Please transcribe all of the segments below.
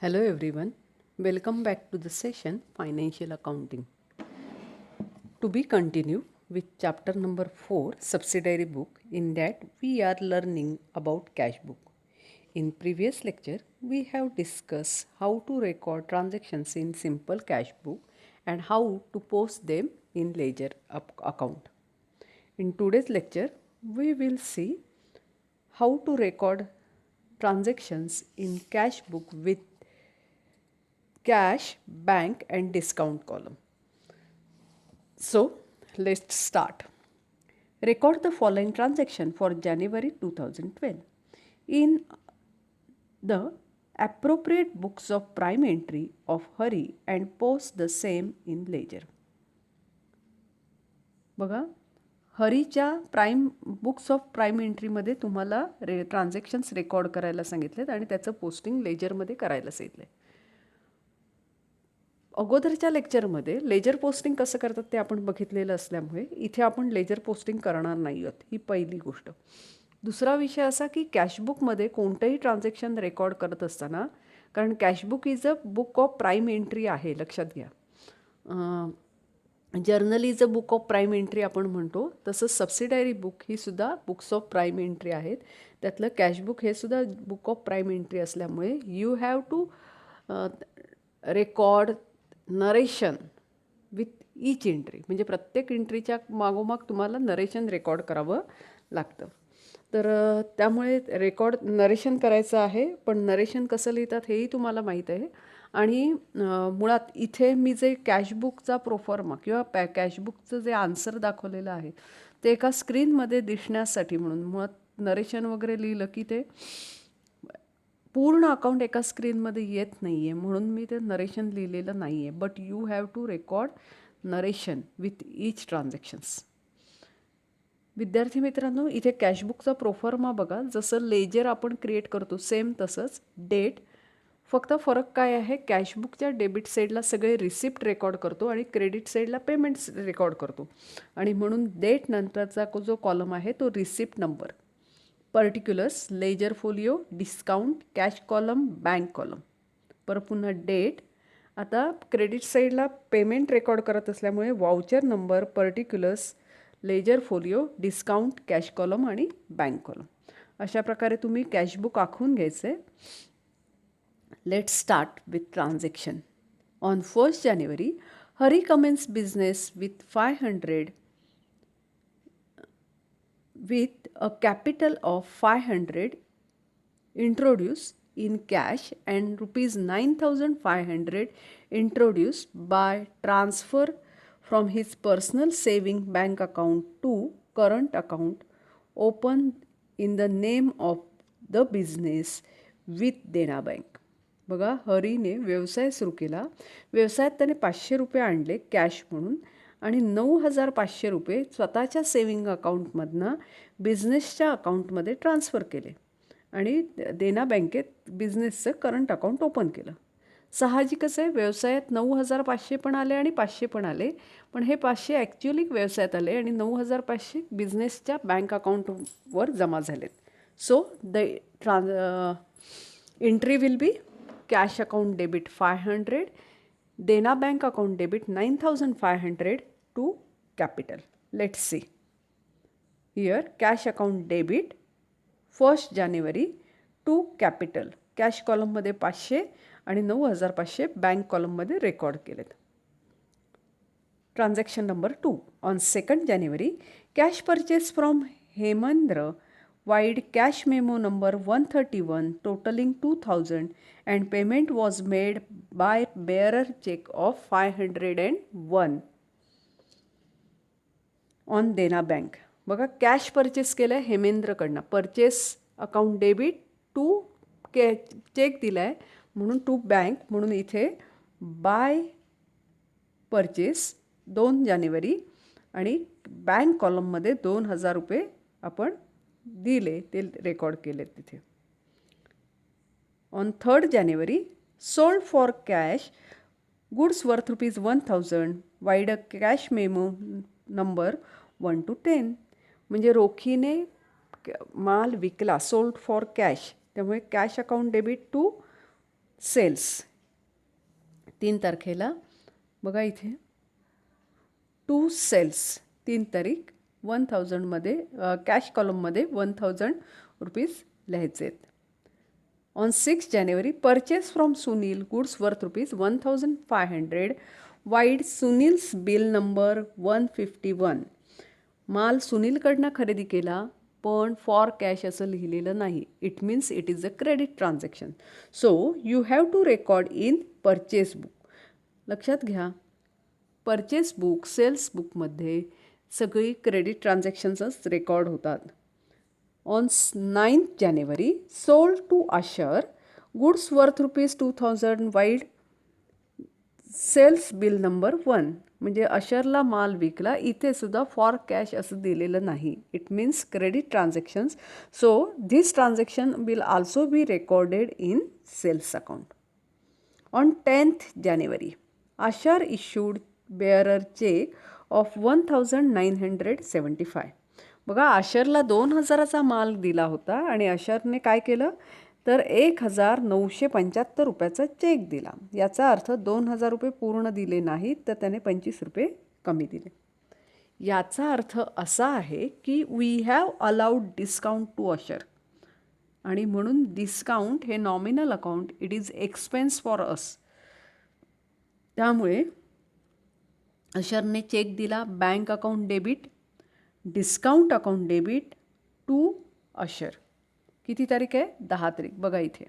Hello everyone, welcome back to the session Financial Accounting. To be continued with chapter number 4 subsidiary book. In that we are learning about cash book. In previous lecture we have discussed how to record transactions in simple cash book and how to post them in ledger account. In today's lecture we will see how to record transactions in cash book with cash, bank and discount column. So let's start. Record the following transaction for January 2012 in the appropriate books of prime entry of Hari and post the same in ledger. बघा हरीच्या prime books of prime एंट्रीमध्ये तुम्हाला transactions record करायला सांगितलेत आणि त्याचं posting लेजरमध्ये करायला सांगितलं. अगोदरच्या लेक्चरमध्ये लेजर पोस्टिंग कसं करतात ते आपण बघितलेलं असल्यामुळे इथे आपण लेजर पोस्टिंग करणार नाही आहोत. ही पहिली गोष्ट. दुसरा विषय असा की कॅशबुकमध्ये कोणतंही ट्रान्झॅक्शन रेकॉर्ड करत असताना, कारण cashbook is a book of prime entry आहे, लक्षात घ्या. Journal is a book of prime entry आपण म्हणतो, तसंच सबसिडायरी बुक ही सुद्धा बुक्स ऑफ प्राईम एंट्री आहेत. त्यातलं कॅशबुक हे सुद्धा बुक ऑफ प्राईम एंट्री असल्यामुळे you have to record narration with each entry, म्हणजे प्रत्येक एंट्रीच्या मागोमाग तुम्हाला नरेशन रेकॉर्ड करावं लागतं. तर त्यामुळे रेकॉर्ड नरेशन करायचं आहे, पण नरेशन कसं लिहितात हेही तुम्हाला माहीत आहे. आणि मुळात इथे मी जे कॅशबुकचा प्रोफॉर्मा किंवा कॅशबुकचं जे आन्सर दाखवलेलं आहे ते एका स्क्रीनमध्ये दिसण्यासाठी म्हणून मुळात नरेशन वगैरे लिहिलं की ते पूर्ण अकाउंट एका स्क्रीनमध्ये येत नाही आहे, म्हणून मी ते नरेशन लिहिलेलं नाही आहे. But you have to record narration with each transactions. विद्यार्थी मित्रांनो, इथे कॅशबुकचा प्रोफॉर्मा बघा, जसं लेजर आपण क्रिएट करतो सेम तसंच डेट. फक्त फरक काय आहे, कॅशबुकच्या डेबिट साईडला सगळे रिसिप्ट रेकॉर्ड करतो आणि क्रेडिट साईडला पेमेंट्स रेकॉर्ड करतो. आणि म्हणून डेट नंतरचा जो कॉलम आहे तो receipt number, particulars, ledger folio, discount, cash column, bank column. परत पुन्हा डेट. आता क्रेडिट साईडला पेमेंट रेकॉर्ड करत असल्यामुळे voucher number, particulars, ledger folio, discount, cash column आणि बँक कॉलम. अशा प्रकारे तुम्ही कॅशबुक आखून घ्यायचं आहे. Let's start with transaction. On 1st January, Hari commences business with 500 with a capital of 500 introduced in cash and rupees 9,500 introduced by transfer from his personal saving bank account to current account open in the name of the business with Dena bank. बघा, हरीने व्यवसाय सुरू केला. व्यवसायात त्याने 500 रुपये आणले cash म्हणून आणि 9,500 रुपये स्वतःच्या सेविंग अकाउंटमधनं बिझनेसच्या अकाउंटमध्ये ट्रान्स्फर केले आणि देना बँकेत बिझनेसचं करंट अकाउंट ओपन केलं. साहजिकच आहे, व्यवसायात 9,500 पण आले आणि 500 पण आले, पण हे 500 ॲक्च्युअली व्यवसायात आले आणि 9,500 बिझनेसच्या बँक अकाउंटवर जमा झालेत. So the entry will be cash account debit 500, Dena bank account debit 9,500 to capital. Let's see. Here cash account debit 1st January to capital. Cash कॉलममध्ये 500 आणि 9,500 बँक कॉलममध्ये रेकॉर्ड केलेत. Transaction number 2. On 2nd January, cash purchase from Hemendra wide cash memo number 131 totaling 2,000 and payment was made by bearer check of 501 on Dena bank. बघा, cash purchase केलं आहे हेमेंद्रकडनं, purchase account debit to cheque दिला आहे म्हणून to bank, म्हणून इथे bye purchase 2 जानेवारी आणि बँक कॉलममध्ये 2,000 रुपये आपण दिले, ते रेकॉर्ड केले तिथे. On 3rd January, sold for cash goods worth rupees 1,000 vide a cash memo number 1 to 10. म्हणजे रोखीने माल विकला, सोल्ड फॉर कॅश, त्यामुळे cash account debit to sales 3 तारखेला बघा इथे टू सेल्स 3 तारीख 1000मध्ये कॅश कॉलममध्ये 1000 रुपीज लिहायचे आहेत. ऑन 6 जानेवारी purchase from Sunil goods worth rupees 1500 vide Sunil's bill number 151. माल सुनीलकडनं खरेदी केला पण फॉर कॅश असं लिहिलेलं नाही. It means it is a credit transaction. So you have to record in purchase book. लक्षात घ्या, परचेस बुक सेल्स बुकमध्ये सगळी क्रेडिट ट्रान्झॅक्शन्सच रेकॉर्ड होतात. ऑन 9 जानेवारी sold to Ashar goods worth rupees 2000 vide sales bill number 1. म्हणजे अशरला माल विकला. इथे सुद्धा फॉर कॅश असं दिलेलं नाही. It means credit transactions. So this transaction will also be recorded in sales account. On 10th जानेवारी Ashar issued bearer cheque of 1975. बघा, आशरला 2000चा माल दिला होता आणि आशरने काय केलं तर 1975 रुपयाचा चेक दिला. याचा अर्थ 2000 रुपये पूर्ण दिले नाहीत तर त्याने 25 रुपये कमी दिले. याचा अर्थ असा आहे की we have allowed discount to Ashar आणि म्हणून डिस्काउंट हे nominal account, it is expense for us. त्यामुळे आशरने चेक दिला, bank account debit, discount account debit to Ashar. किती तारीख आहे? 10 तारीख. बघा इथे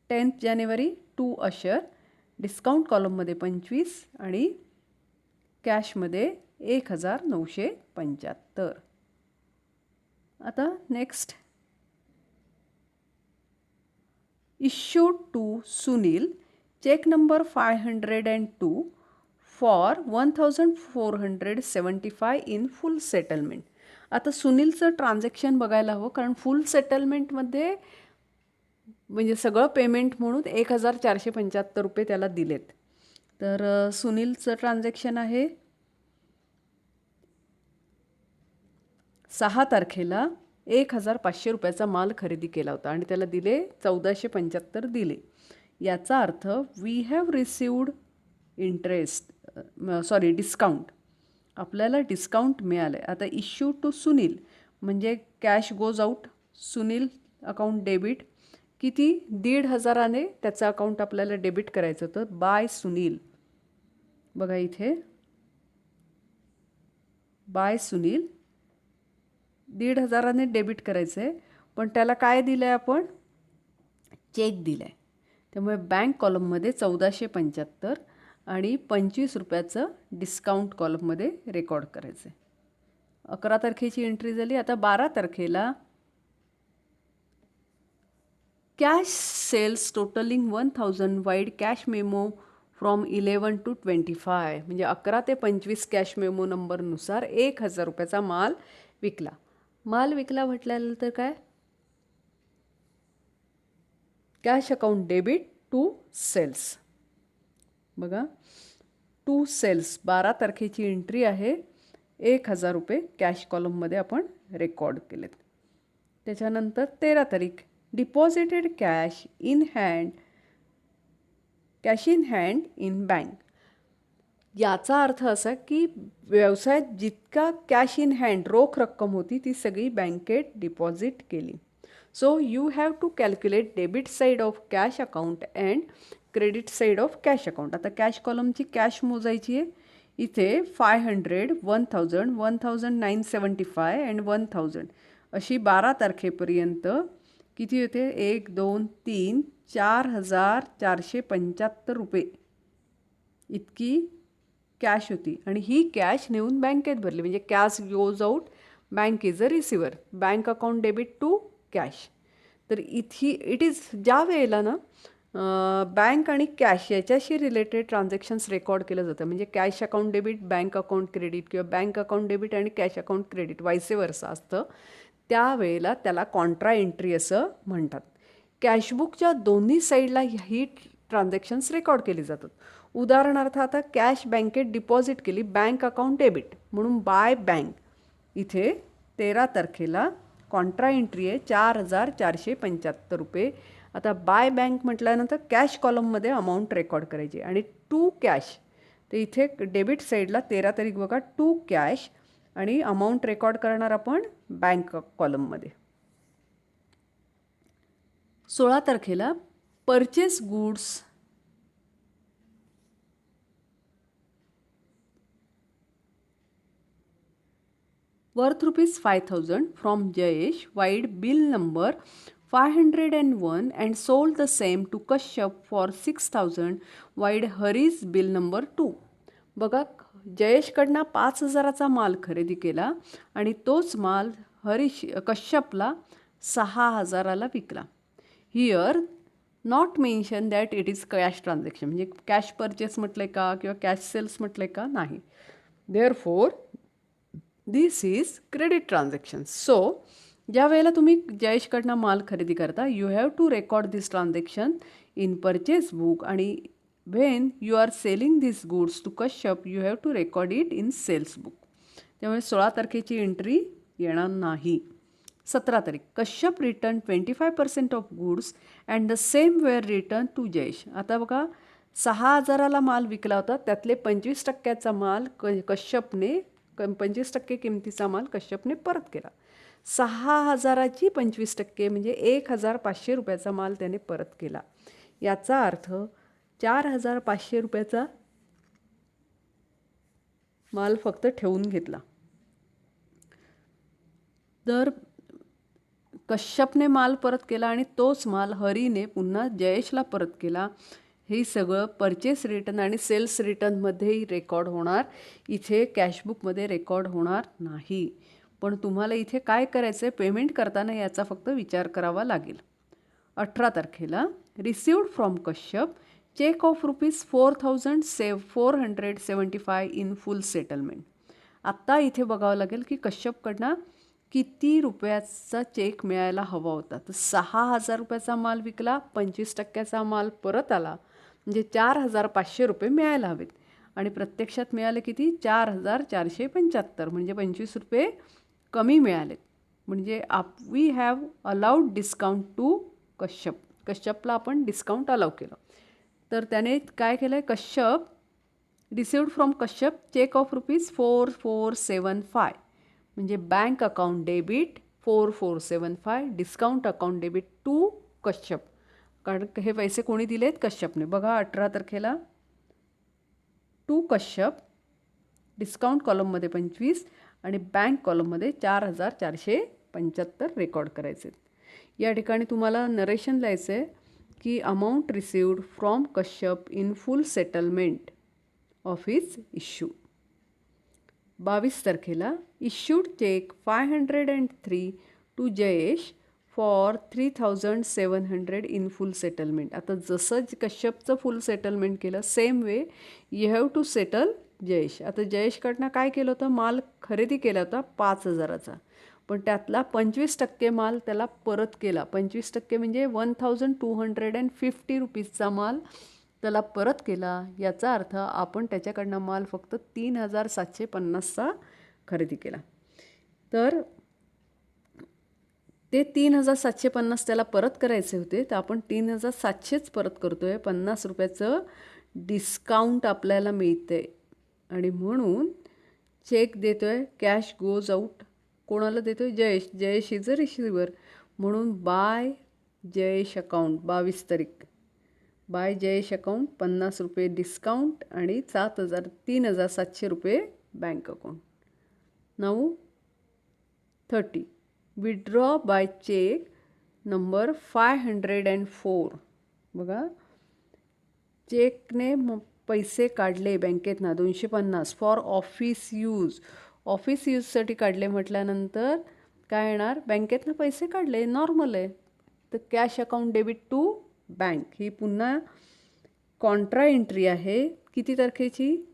10th January to Ashar, discount कॉलममध्ये 25 आणि कॅशमध्ये 1975. आता next issued to Sunil cheque number 502 for 1475 in full settlement. आता सुनीलचं ट्रान्झॅक्शन बघायला हवं, कारण फुल सेटलमेंटमध्ये म्हणजे सगळं पेमेंट म्हणून 1475 रुपये त्याला दिलेत. तर सुनीलचं ट्रान्झॅक्शन आहे 6 तारखेला 1500 रुपयाचा माल खरेदी केला होता आणि त्याला दिले 1475 दिले. याचा अर्थ वी हॅव रिसिव्ड डिस्काउंट. आपल्याला डिस्काउंट मिळालं आहे. आता इश्यू टू सुनील म्हणजे cash goes out, Sunil account debit. किती? 1500ने त्याचं अकाउंट आपल्याला डेबिट करायचं होतं बाय सुनील. बघा इथे बाय सुनील 1500ने डेबिट करायचं आहे, पण त्याला काय दिलं आहे आपण? चेक दिला आहे. त्यामुळे बँक कॉलममध्ये 1475 आणि 25 रुपयाचं डिस्काउंट कॉलममध्ये रेकॉर्ड करायचं आहे. 11 तारखेची एंट्री झाली. आता 12 तारखेला cash sales totalling 1000 vide cash memo from 11 to 25 म्हणजे 11 ते 25 कॅश मेमो नंबरनुसार 1000 रुपयाचा माल विकला. माल विकला म्हटल्यानंतर काय? Cash account debit to sales. बघा टू सेल्स 12 तारखेची एंट्री आहे. 1000 रुपये कॅश कॉलममध्ये आपण रेकॉर्ड केलेत. त्याच्यानंतर 13 तारीख deposited cash in hand in bank. याचा अर्थ असा की व्यवसायात जितका कॅश इन हँड रोख रक्कम होती ती सगळी बँकेत डिपॉझिट केली. So you have to calculate debit side of cash account and credit side of cash account. आता कॅश कॉलमची कॅश मोजायची आहे. इथे 500, 1000, 1975 अँड 1000 अशी 12 तारखेपर्यंत किती होते? 1, 2, 3, 4475 रुपये इतकी कॅश होती आणि ही कॅश नेऊन बँकेत भरली. म्हणजे cash goes out, bank is a receiver, bank account debit to cash. तर इट इज ज्या वेळेला ना बँक आणि कॅश याच्याशी रिलेटेड ट्रान्झॅक्शन्स रेकॉर्ड केलं जातं. म्हणजे cash account debit bank account credit किंवा बँक अकाउंट डेबिट आणि कॅश अकाउंट क्रेडिट वायसे वर्सा असतं. त्यावेळेला त्याला कॉन्ट्रा एंट्री असं म्हणतात. कॅशबुकच्या दोन्ही साईडला ही ट्रान्झॅक्शन्स रेकॉर्ड केली जातात. उदाहरणार्थ आता कॅश बँकेत डिपॉझिट केली, बँक अकाउंट डेबिट म्हणून बाय बँक. इथे 13 तारखेला कॉन्ट्रा एंट्री आहे 4,475 रुपये. आता बाय बँक म्हटल्यानंतर कॅश कॉलममध्ये अमाऊंट रेकॉर्ड करायची आणि टू कॅश, तर इथे डेबिट साईडला 13 तारीख बघा, टू कॅश आणि अमाऊंट रेकॉर्ड करणार आपण बँक कॉलममध्ये. 16 तारखेला purchase goods worth ₹5,000 from Jayesh wired bill number 501 and sold the same to Kashyap for 6,000 wired Hari's bill number 2. बघा, जयेशकडनं 5,000चा माल खरेदी केला आणि तोच माल कश्यपला 6,000ला विकला. Here not mention that it is cash transaction, म्हणजे कॅश परचेस म्हटले का किंवा कॅश सेल्स म्हटले का, नाही. Therefore this is credit transaction. So ज्या वेळेला तुम्ही जयेशकडनं माल खरेदी करता, you have to record this transaction in purchase book आणि when you are selling this goods to Kashyap you have to record it in sales book. त्यामुळे 16 तारखेची एंट्री येणार नाही. 17 तारीख Kashyap return 25% of goods and the same were return to Jayesh. आता बघा, 6,000ला माल विकला होता, त्यातले 25%चा माल कश्यपने 25% किमतीचा माल कश्यपने परत केला. 6,000ची 25% म्हणजे 1,500 रुपयाचा माल त्याने परत केला. याचा अर्थ 4,500 रुपयाचा माल फक्त ठेवून घेतला. तर कश्यपने माल परत केला आणि तोच माल हरीने पुन्हा जयेशला परत केला. हे सगळं परचेस रिटर्न आणि सेल्स रिटर्नमध्येही रेकॉर्ड होणार, इथे कॅशबुकमध्ये रेकॉर्ड होणार नाही. पण तुम्हाला इथे काय करायचं आहे, पेमेंट करताना याचा फक्त विचार करावा लागेल. 18 तारखेला received from Kashyap cheque of ₹4,475 in full settlement. आत्ता इथे बघावं लागेल की कश्यपकडनं किती रुपयाचा चेक मिळायला हवा होता. तर 6,000 रुपयाचा माल विकला, 25%चा माल परत आला, म्हणजे 4,500 रुपये मिळायला हवेत आणि प्रत्यक्षात मिळाले किती, 4,475, म्हणजे 25 रुपये कमी मिळालेत. म्हणजे we have allowed discount to Kashyap. कश्यपला आपण डिस्काउंट अलाव केलं. तर त्याने काय केलं आहे, Kashyap received from Kashyap cheque of ₹4,475, म्हणजे bank account debit 4,475, discount account debit to Kashyap. कारण हे पैसे कोणी दिलेत, कश्यपने. बघा 18 तारखेला टू कश्यप, डिस्काउंट कॉलममध्ये 25 आणि बँक कॉलममध्ये 4,475 रेकॉर्ड करायचे. या ठिकाणी तुम्हाला नरेशन लिहायचं आहे की amount received from Kashyap in full settlement of his issue. 22 तारखेला issued cheque 503 to Jayesh for 3,700 in full settlement. आता जसं कश्यपचं फुल सेटलमेंट केलं, same way you have to settle Jayesh. आता जयेशकडनं काय केलं होतं, माल खरेदी केला होता 5,000चा, पण त्यातला 25% माल त्याला परत केला. 25% म्हणजे 1,250 रुपीजचा माल त्याला परत केला. याचा अर्थ आपण त्याच्याकडनं माल फक्त 3,750चा खरेदी केला. तर ते 3,750 त्याला परत करायचे होते, तर आपण 3,700च परत करतो आहे. 50 रुपयाचं डिस्काउंट आपल्याला मिळतं आहे आणि म्हणून चेक देतो आहे. Cash goes out. कोणाला देतो आहे, Jayesh. Jayesh is a receiver, म्हणून बाय जयेश अकाउंट 22 तारीख, बाय जयेश अकाउंट 50 रुपये डिस्काउंट आणि 3,700 रुपये bank account. Now 30 withdraw by cheque number 504. बघा, चेकने पैसे काढले बँकेतनं 250 फॉर ऑफिस यूज. ऑफिस यूजसाठी काढले म्हटल्यानंतर काय येणार, बँकेतनं पैसे काढले, नॉर्मल आहे. तर cash account debit to bank, ही पुन्हा कॉन्ट्रा एंट्री आहे. किती तारखेची,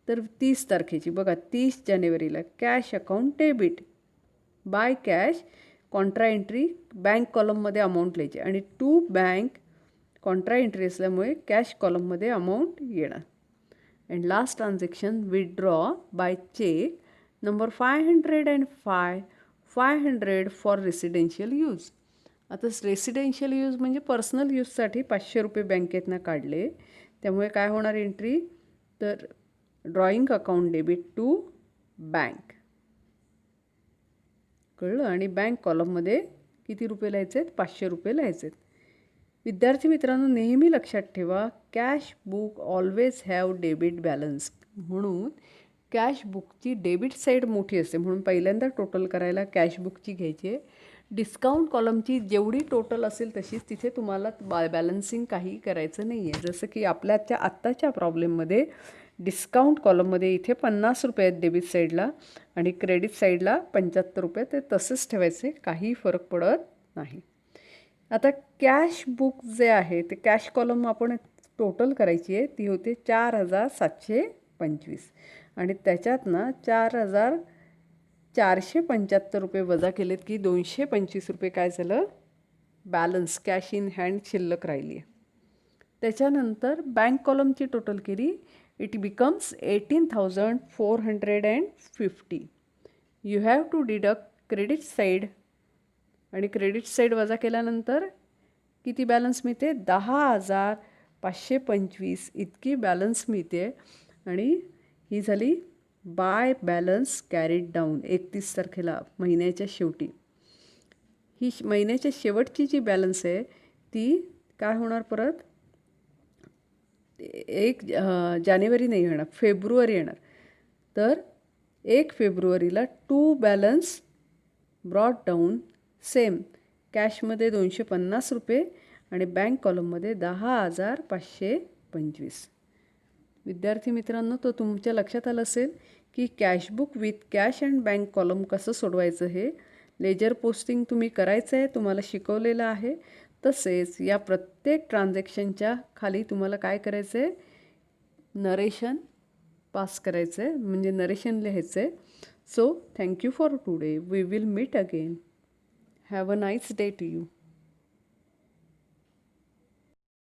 तर 30 तारखेची. बघा, 30 जानेवारीला cash account debit by cash, contra entry bank कॉलममध्ये अमाऊंट लिहायची आणि टू बँक कॉन्ट्रा एंट्री असल्यामुळे कॅश कॉलममध्ये अमाऊंट येणार. And last transaction withdraw by cheque number 505 500 for residential use. आता रेसिडेन्शियल यूज म्हणजे पर्सनल यूजसाठी 500 रुपये बँकेतनं काढले. त्यामुळे काय होणार एंट्री, तर drawing account debit to bank. कळलं. आणि बँक कॉलममध्ये किती रुपये लिहायचे आहेत, 500 रुपये लिहायचे आहेत. विद्यार्थी मित्रांनो, नेहमी लक्षात ठेवा, cash book always have debit balance. म्हणून कॅश बुकची डेबिट साईड मोठी असते, म्हणून पहिल्यांदा टोटल करायला कॅश बुकची घ्यायची आहे. डिस्काउंट कॉलमची जेवढी टोटल असेल तशीच तिथे तुम्हाला बॅलन्सिंग काही करायचं नाही आहे. जसं की आपल्याच्या आत्ताच्या प्रॉब्लेममध्ये डिस्काउंट कॉलममध्ये इथे 50 रुपये आहेत डेबिट साईडला आणि क्रेडिट साईडला 75 रुपये, ते तसंच ठेवायचे, काही फरक पडत नाही. आता कॅश बुक जे आहे ते कॅश कॉलम आपण टोटल करायची आहे, ती होते 4725 आणि त्याच्यात ना 4475 रुपये वजा केलेत की 225 रुपये काय झालं, बॅलन्स कॅश इन हँड शिल्लक राहिली आहे. त्याच्यानंतर बँक कॉलमची टोटल केली, it becomes 18,450. You have to deduct credit side आणि क्रेडिट साईड वजा केल्यानंतर किती बॅलन्स मिळते, 10,525 इतकी बॅलन्स मिळते. आणि ही झाली बाय बॅलन्स कॅरीड डाऊन 31 तारखेला महिन्याच्या शेवटी. ही महिन्याच्या शेवटची जी बॅलन्स आहे ती काय होणार, परत 1 जानेवारी नाही येणार, फेब्रुवारी येणार. तर 1 फेब्रुवारीला to balance brought down same, कॅशमध्ये 250 रुपये आणि बँक कॉलममध्ये 10,525. विद्यार्थी मित्रांनो, तो तुमच्या लक्षात आलं असेल की cashbook with cash and bank column कसं सोडवायचं. हे लेजर पोस्टिंग तुम्ही करायचं आहे, तुम्हाला शिकवलेलं आहे. तसेच या प्रत्येक ट्रान्झॅक्शनच्या खाली तुम्हाला काय करायचं आहे, नरेशन पास करायचं आहे, म्हणजे नरेशन लिहायचं आहे. So thank you for today. We will meet again. Have a nice day to you.